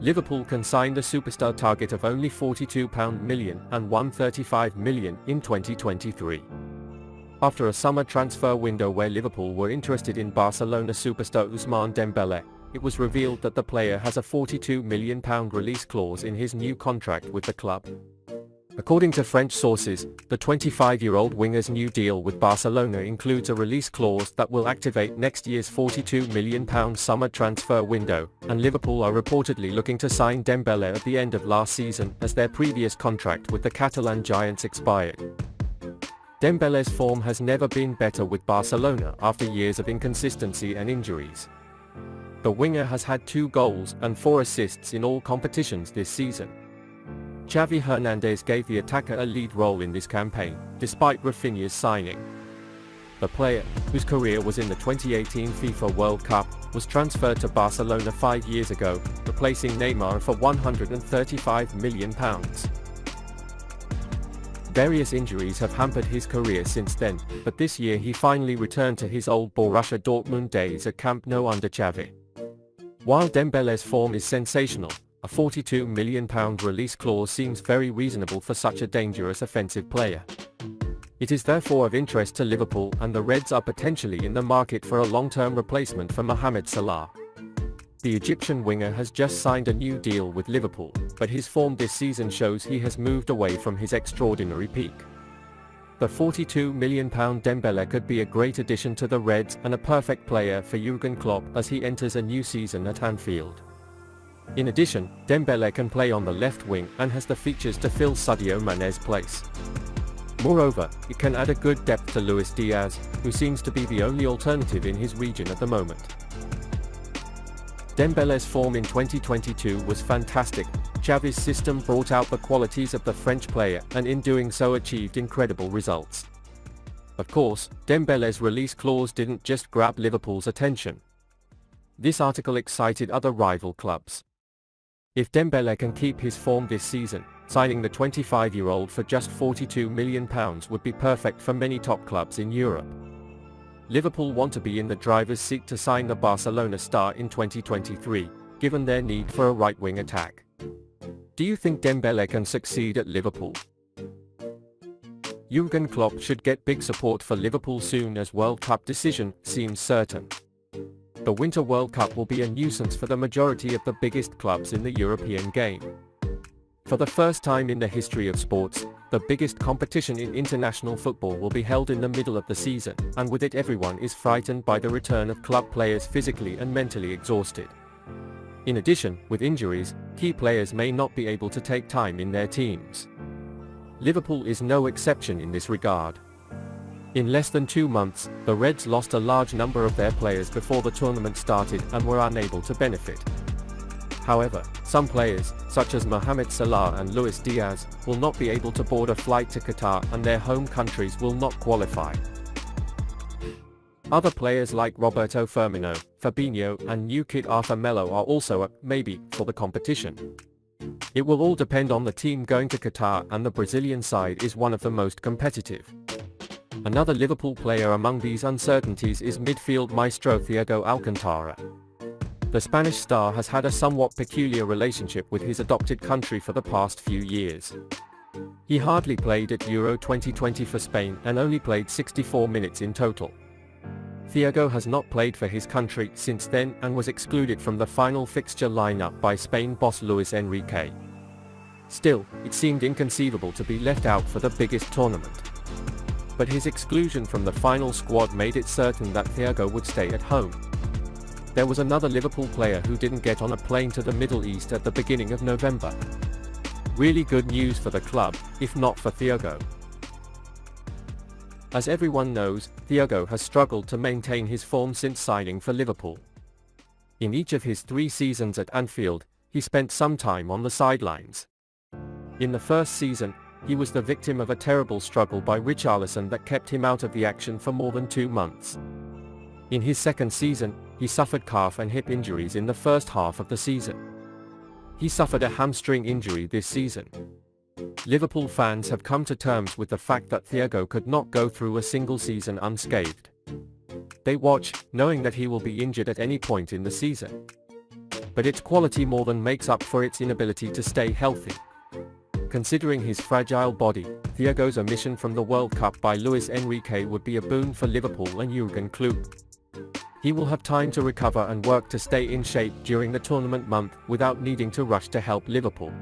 Liverpool can sign the superstar target of only £42 million and £135 million in 2023. After a summer transfer window where Liverpool were interested in Barcelona superstar Ousmane Dembele, it was revealed that the player has a £42 million release clause in his new contract with the club. According to French sources, the 25-year-old winger's new deal with Barcelona includes a release clause that will activate next year's £42 million summer transfer window, and Liverpool are reportedly looking to sign Dembele at the end of last season as their previous contract with the Catalan Giants expired. Dembele's form has never been better with Barcelona after years of inconsistency and injuries. The winger has had 2 goals and 4 assists in all competitions this season. Xavi Hernandez gave the attacker a lead role in this campaign, despite Rafinha's signing. The player, whose career was in the 2018 FIFA World Cup, was transferred to Barcelona 5 years ago, replacing Neymar for £135 million. Various injuries have hampered his career since then, but this year he finally returned to his old Borussia Dortmund days at Camp Nou under Xavi. While Dembele's form is sensational, a £42 million release clause seems very reasonable for such a dangerous offensive player. It is therefore of interest to Liverpool, and the Reds are potentially in the market for a long-term replacement for Mohamed Salah. The Egyptian winger has just signed a new deal with Liverpool, but his form this season shows he has moved away from his extraordinary peak. The £42 million Dembele could be a great addition to the Reds and a perfect player for Jürgen Klopp as he enters a new season at Anfield. In addition, Dembele can play on the left wing and has the features to fill Sadio Mane's place. Moreover, it can add a good depth to Luis Diaz, who seems to be the only alternative in his region at the moment. Dembele's form in 2022 was fantastic. Xavi's system brought out the qualities of the French player and in doing so achieved incredible results. Of course, Dembele's release clause didn't just grab Liverpool's attention. This article excited other rival clubs. If Dembele can keep his form this season, signing the 25-year-old for just £42 million would be perfect for many top clubs in Europe. Liverpool want to be in the driver's seat to sign the Barcelona star in 2023, given their need for a right-wing attack. Do you think Dembele can succeed at Liverpool? Jürgen Klopp should get big support for Liverpool soon, as World Cup decision seems certain. The Winter World Cup will be a nuisance for the majority of the biggest clubs in the European game. For the first time in the history of sports, the biggest competition in international football will be held in the middle of the season, and with it everyone is frightened by the return of club players physically and mentally exhausted. In addition, with injuries, key players may not be able to take time in their teams. Liverpool is no exception in this regard. In less than 2 months, the Reds lost a large number of their players before the tournament started and were unable to benefit. However, some players, such as Mohamed Salah and Luis Diaz, will not be able to board a flight to Qatar, and their home countries will not qualify. Other players like Roberto Firmino, Fabinho and new kid Arthur Melo are also a maybe for the competition. It will all depend on the team going to Qatar, and the Brazilian side is one of the most competitive. Another Liverpool player among these uncertainties is midfield maestro Thiago Alcantara. The Spanish star has had a somewhat peculiar relationship with his adopted country for the past few years. He hardly played at Euro 2020 for Spain and only played 64 minutes in total. Thiago has not played for his country since then and was excluded from the final fixture lineup by Spain boss Luis Enrique. Still, it seemed inconceivable to be left out for the biggest tournament. But his exclusion from the final squad made it certain that Thiago would stay at home. There was another Liverpool player who didn't get on a plane to the Middle East at the beginning of November. Really good news for the club, if not for Thiago. As everyone knows, Thiago has struggled to maintain his form since signing for Liverpool. In each of his 3 seasons at Anfield, he spent some time on the sidelines. In the first season, he was the victim of a terrible struggle by Richarlison that kept him out of the action for more than 2 months. In his second season, he suffered calf and hip injuries in the first half of the season. He suffered a hamstring injury this season. Liverpool fans have come to terms with the fact that Thiago could not go through a single season unscathed. They watch, knowing that he will be injured at any point in the season. but its quality more than makes up for its inability to stay healthy. Considering his fragile body, Thiago's omission from the World Cup by Luis Enrique would be a boon for Liverpool and Jürgen Klopp. He will have time to recover and work to stay in shape during the tournament month without needing to rush to help Liverpool.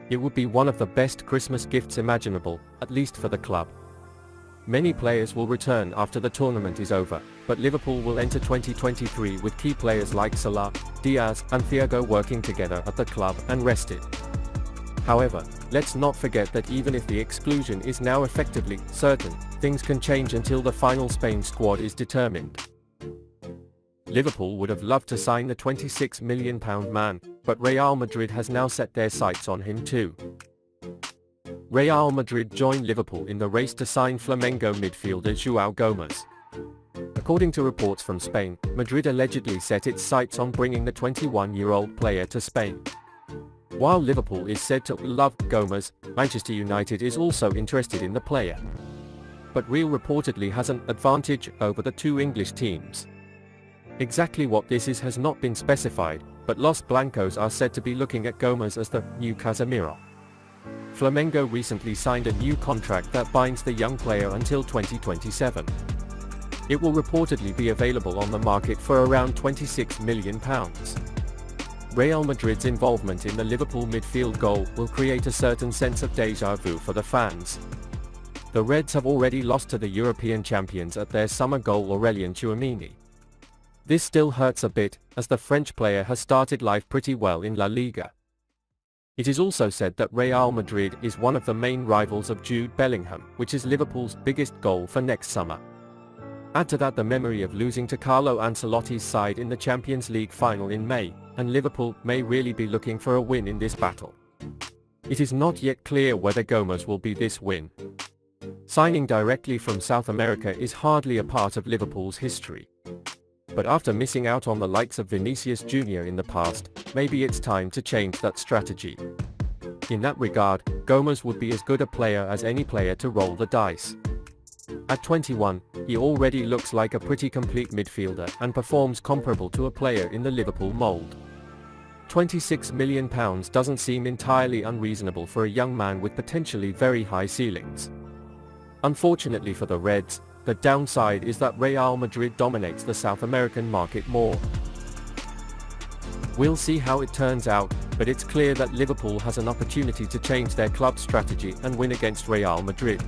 It would be one of the best Christmas gifts imaginable, at least for the club. Many players will return after the tournament is over, but Liverpool will enter 2023 with key players like Salah, Diaz and Thiago working together at the club and rested. However, let's not forget that even if the exclusion is now effectively certain, things can change until the final Spain squad is determined. Liverpool would have loved to sign the £26 million man, but Real Madrid has now set their sights on him too. Real Madrid joined Liverpool in the race to sign Flamengo midfielder João Gomes. According to reports from Spain, Madrid allegedly set its sights on bringing the 21-year-old player to Spain. While Liverpool is said to love Gomes, Manchester United is also interested in the player. But Real reportedly has an advantage over the two English teams. Exactly what this is has not been specified, but Los Blancos are said to be looking at Gomes as the new Casemiro. Flamengo recently signed a new contract that binds the young player until 2027. It will reportedly be available on the market for around £26 million. Real Madrid's involvement in the Liverpool midfield goal will create a certain sense of déjà vu for the fans. The Reds have already lost to the European champions at their summer goal Aurélien Tchouameni. This still hurts a bit, as the French player has started life pretty well in La Liga. It is also said that Real Madrid is one of the main rivals of Jude Bellingham, which is Liverpool's biggest goal for next summer. Add to that the memory of losing to Carlo Ancelotti's side in the Champions League final in May, and Liverpool may really be looking for a win in this battle. It is not yet clear whether Gomes will be this win. Signing directly from South America is hardly a part of Liverpool's history. But after missing out on the likes of Vinicius Jr. in the past, maybe it's time to change that strategy. In that regard, Gomes would be as good a player as any player to roll the dice. At 21, he already looks like a pretty complete midfielder and performs comparable to a player in the Liverpool mould. £26 million doesn't seem entirely unreasonable for a young man with potentially very high ceilings. Unfortunately for the Reds, the downside is that Real Madrid dominates the South American market more. We'll see how it turns out, but it's clear that Liverpool has an opportunity to change their club strategy and win against Real Madrid.